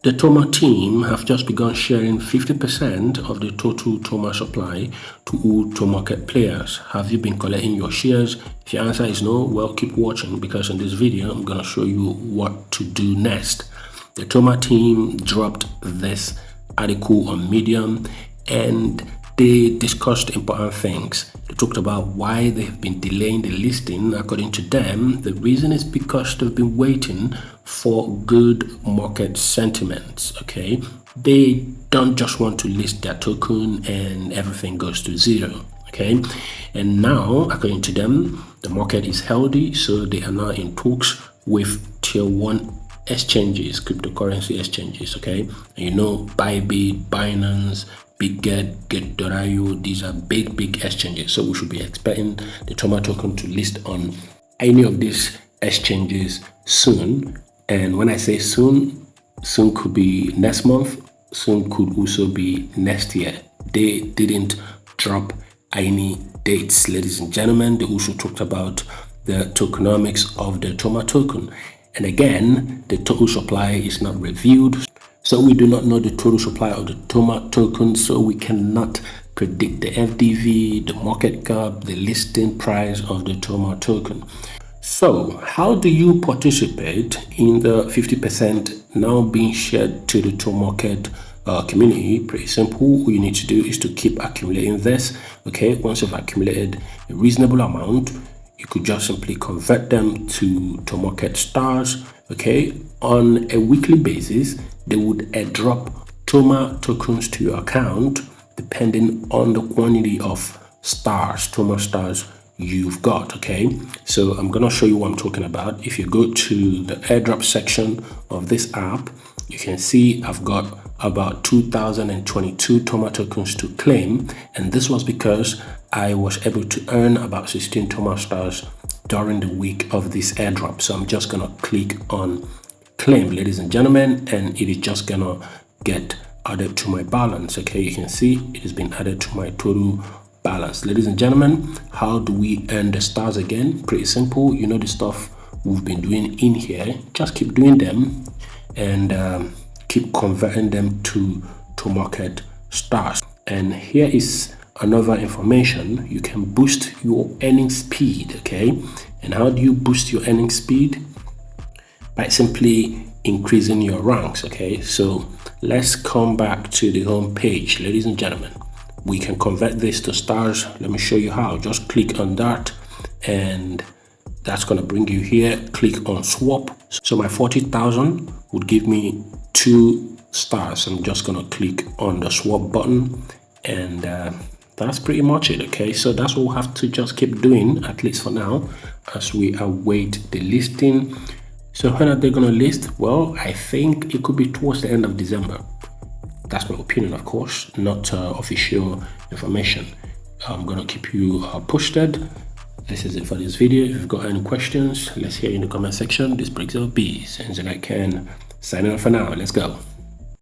The Toma team have just begun sharing 50% of the total Toma supply to all Tomarket players. Have you been collecting your shares? If your answer is no, well, keep watching, because in this video I'm going to show you what to do next. The Toma team dropped this article on Medium and they discussed important things. They talked about why they have been delaying the listing. According to them, the reason is because they've been waiting for good market sentiments. Okay, they don't just want to list their token and everything goes to zero. Okay, and now, according to them, the market is healthy, so they are now in talks with tier 1 exchanges, cryptocurrency exchanges. Okay, and you know, Bybit, Binance, Get.io, these are big exchanges, so we should be expecting the Toma token to list on any of these exchanges soon. And when I say soon could be next month, soon could also be next year. They didn't drop any dates, ladies and gentlemen. They also talked about the tokenomics of the Toma token, and again, the total supply is not reviewed. So we do not know the total supply of the Toma token, so we cannot predict the FDV, the market cap, the listing price of the Toma token. So how do you participate in the 50% now being shared to the Tomarket community? Pretty simple. All you need to do is to keep accumulating this. Okay, once you've accumulated a reasonable amount, you could just simply convert them to Tomarket stars. Okay, on a weekly basis, they would airdrop Toma tokens to your account depending on the quantity of stars, Toma stars you've got. Okay, so I'm gonna show you what I'm talking about. If you go to the airdrop section of this app, you can see I've got about 2022 Toma tokens to claim, and this was because I was able to earn about 16 Toma stars during the week of this airdrop. So I'm just gonna click on claim, ladies and gentlemen, and it is just gonna get added to my balance. Okay, you can see it has been added to my total balance. Ladies and gentlemen, how do we earn the stars again? Pretty simple. You know the stuff we've been doing in here. Just keep doing them and keep converting them to Tomarket stars. And here is another information. You can boost your earning speed. Okay, and how do you boost your earning speed? By simply increasing your ranks. Okay, so let's come back to the home page, ladies and gentlemen. We can convert this to stars. Let me show you how. Just click on that and that's going to bring you here. Click on swap. So my 40,000 would give me 2 stars. I'm just going to click on the swap button and that's pretty much it. Okay, so that's what we'll have to just keep doing, at least for now, as we await the listing. So when are they going to list? Well, I think it could be towards the end of December. That's my opinion, of course, not official information. I'm going to keep you posted. This is it for this video. If you've got any questions, let's hear in the comment section. This breaks up bees, and then I can sign off for now. Let's go.